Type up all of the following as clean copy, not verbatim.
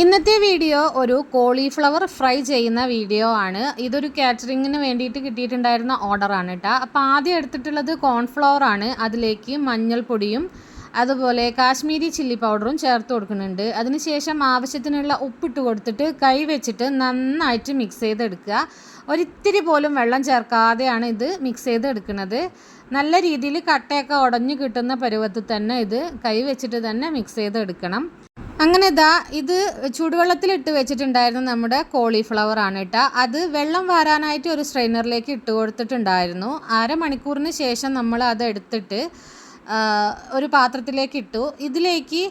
ഇന്നത്തെ വീഡിയോ ഒരു cauliflower fry ചെയ്യുന്ന വീഡിയോ ആണ്. ഇതൊരു കാറ്ററിങ്ങിന് വേണ്ടിയിട്ട് കിട്ടിയിട്ടുണ്ടായിരുന്ന ഓർഡറാണ് കേട്ടോ. അപ്പോൾ ആദ്യം എടുത്തിട്ടുള്ളത് കോൺഫ്ലവർ ആണ്. അതിലേക്ക് മഞ്ഞൾപ്പൊടിയും അതുപോലെ കാശ്മീരി ചില്ലി പൗഡറും ചേർത്ത് കൊടുക്കുന്നുണ്ട്. അതിനുശേഷം ആവശ്യത്തിനുള്ള ഉപ്പിട്ട് കൊടുത്തിട്ട് കൈ വെച്ചിട്ട് നന്നായിട്ട് മിക്സ് ചെയ്തെടുക്കുക. ഒരിത്തിരി പോലും വെള്ളം ചേർക്കാതെയാണ് ഇത് മിക്സ് ചെയ്തെടുക്കുന്നത്. നല്ല രീതിയിൽ കട്ടയൊക്കെ ഉടഞ്ഞു കിട്ടുന്ന പരുവത്തിൽ തന്നെ ഇത് കൈ വെച്ചിട്ട് തന്നെ മിക്സ് ചെയ്തെടുക്കണം. അങ്ങനെ ഇത് ചൂടുവെള്ളത്തിലിട്ട് വെച്ചിട്ടുണ്ടായിരുന്ന നമ്മുടെ കോളിഫ്ലവർ ആണ് കേട്ടോ. അത് വെള്ളം വാരാനായിട്ട് ഒരു സ്ട്രെയിനറിലേക്ക് ഇട്ട് കൊടുത്തിട്ടുണ്ടായിരുന്നു. അരമണിക്കൂറിന് ശേഷം നമ്മൾ അത് എടുത്തിട്ട് ഒരു പാത്രത്തിലേക്ക് ഇട്ടു. ഇതിലേക്ക്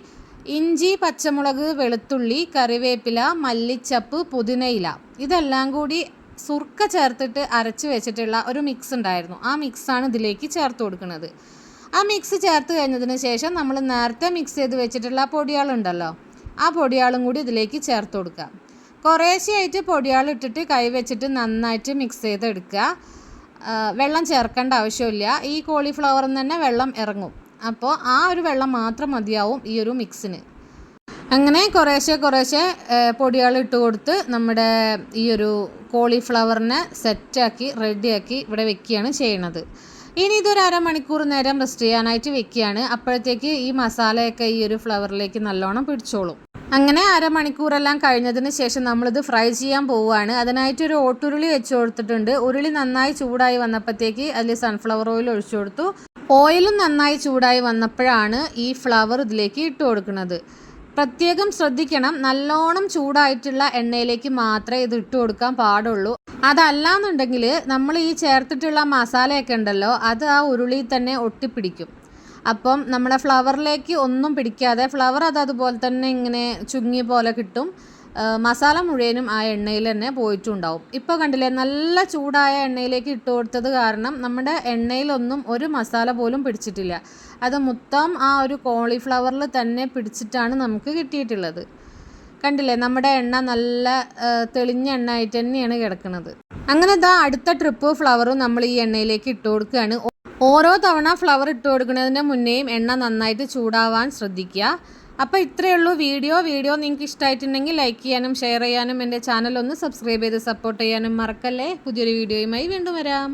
ഇഞ്ചി, പച്ചമുളക്, വെളുത്തുള്ളി, കറിവേപ്പില, മല്ലിച്ചപ്പ്, പുതിനയില ഇതെല്ലാം കൂടി സുർക്ക ചേർത്തിട്ട് അരച്ച് വെച്ചിട്ടുള്ള ഒരു മിക്സ് ഉണ്ടായിരുന്നു. ആ മിക്സാണ് ഇതിലേക്ക് ചേർത്ത് കൊടുക്കുന്നത്. ആ മിക്സ് ചേർത്ത് കഴിഞ്ഞതിന് ശേഷം നമ്മൾ നേരത്തെ മിക്സ് ചെയ്ത് വെച്ചിട്ടുള്ള പൊടിയാളുണ്ടല്ലോ, ആ പൊടിയാളും കൂടി ഇതിലേക്ക് ചേർത്ത് കൊടുക്കുക. കുറേശ്ശെയായിട്ട് പൊടിയാൾ ഇട്ടിട്ട് കൈ വെച്ചിട്ട് നന്നായിട്ട് മിക്സ് ചെയ്തെടുക്കുക. വെള്ളം ചേർക്കേണ്ട ആവശ്യമില്ല. ഈ കോളിഫ്ലവറിൽ നിന്ന് തന്നെ വെള്ളം ഇറങ്ങും. അപ്പോൾ ആ ഒരു വെള്ളം മാത്രം മതിയാവും ഈ ഒരു മിക്സിന്. അങ്ങനെ കുറേശ്ശെ പൊടിയാൾ ഇട്ട് കൊടുത്ത് നമ്മുടെ ഈ ഒരു കോളിഫ്ലവറിനെ സെറ്റാക്കി റെഡിയാക്കി ഇവിടെ വെക്കുകയാണ് ചെയ്യണത്. ഇനി ഇതൊരു അരമണിക്കൂർ നേരം റെസ്റ്റ് ചെയ്യാനായിട്ട് വെക്കുകയാണ്. അപ്പോഴത്തേക്ക് ഈ മസാലയൊക്കെ ഈ ഒരു ഫ്ലവറിലേക്ക് നല്ലോണം പിടിച്ചോളും. അങ്ങനെ അരമണിക്കൂറെല്ലാം കഴിഞ്ഞതിന് ശേഷം നമ്മളിത് ഫ്രൈ ചെയ്യാൻ പോവുകയാണ്. അതിനായിട്ടൊരു ഓട്ടുരുളി വെച്ച് കൊടുത്തിട്ടുണ്ട്. ഉരുളി നന്നായി ചൂടായി വന്നപ്പോഴത്തേക്ക് അതിൽ സൺഫ്ലവർ ഓയിൽ ഒഴിച്ചു കൊടുത്തു. ഓയിലും നന്നായി ചൂടായി വന്നപ്പോഴാണ് ഈ ഫ്ലവർ ഇതിലേക്ക് ഇട്ട് കൊടുക്കുന്നത്. പ്രത്യേകം ശ്രദ്ധിക്കണം, നല്ലോണം ചൂടായിട്ടുള്ള എണ്ണയിലേക്ക് മാത്രമേ ഇത് ഇട്ട് കൊടുക്കാൻ പാടുള്ളൂ. അതല്ലാന്നുണ്ടെങ്കിൽ നമ്മൾ ഈ ചേർത്തിട്ടുള്ള മസാലയൊക്കെ ഉണ്ടല്ലോ, അത് ആ ഉരുളിയിൽ തന്നെ ഒട്ടിപ്പിടിക്കും. അപ്പം നമ്മുടെ ഫ്ലവറിലേക്ക് ഒന്നും പിടിക്കാതെ ഫ്ലവർ അതുപോലെ തന്നെ ഇങ്ങനെ ചുങ്ങിയ പോലെ കിട്ടും. മസാല മുഴുവനും ആ എണ്ണയിൽ തന്നെ പോയിട്ടുണ്ടാവും. ഇപ്പോൾ കണ്ടില്ലേ, നല്ല ചൂടായ എണ്ണയിലേക്ക് ഇട്ട് കൊടുത്തത് കാരണം നമ്മുടെ എണ്ണയിലൊന്നും ഒരു മസാല പോലും പിടിച്ചിട്ടില്ല. അത് മൊത്തം ആ ഒരു കോളിഫ്ലവറിൽ തന്നെ പിടിച്ചിട്ടാണ് നമുക്ക് കിട്ടിയിട്ടുള്ളത്. കണ്ടില്ലേ, നമ്മുടെ എണ്ണ നല്ല തെളിഞ്ഞ എണ്ണ ആയിട്ട് തന്നെയാണ് കിടക്കുന്നത്. അങ്ങനെ അടുത്ത ട്രിപ്പ് ഫ്ലവറും നമ്മൾ ഈ എണ്ണയിലേക്ക് ഇട്ട് കൊടുക്കുകയാണ്. ഓരോ തവണ ഫ്ലവർ ഇട്ട് കൊടുക്കുന്നതിന് മുന്നേയും എണ്ണ നന്നായിട്ട് ചൂടാവാൻ ശ്രദ്ധിക്കുക. അപ്പോൾ ഇത്രയേ ഉള്ളൂ വീഡിയോ നിങ്ങൾക്ക് ഇഷ്ടമായിട്ടുണ്ടെങ്കിൽ ലൈക്ക് ചെയ്യാനും ഷെയർ ചെയ്യാനും എൻ്റെ ചാനൽ ഒന്ന് സബ്സ്ക്രൈബ് ചെയ്ത് സപ്പോർട്ട് ചെയ്യാനും മറക്കല്ലേ. പുതിയൊരു വീഡിയോയുമായി വീണ്ടും വരാം.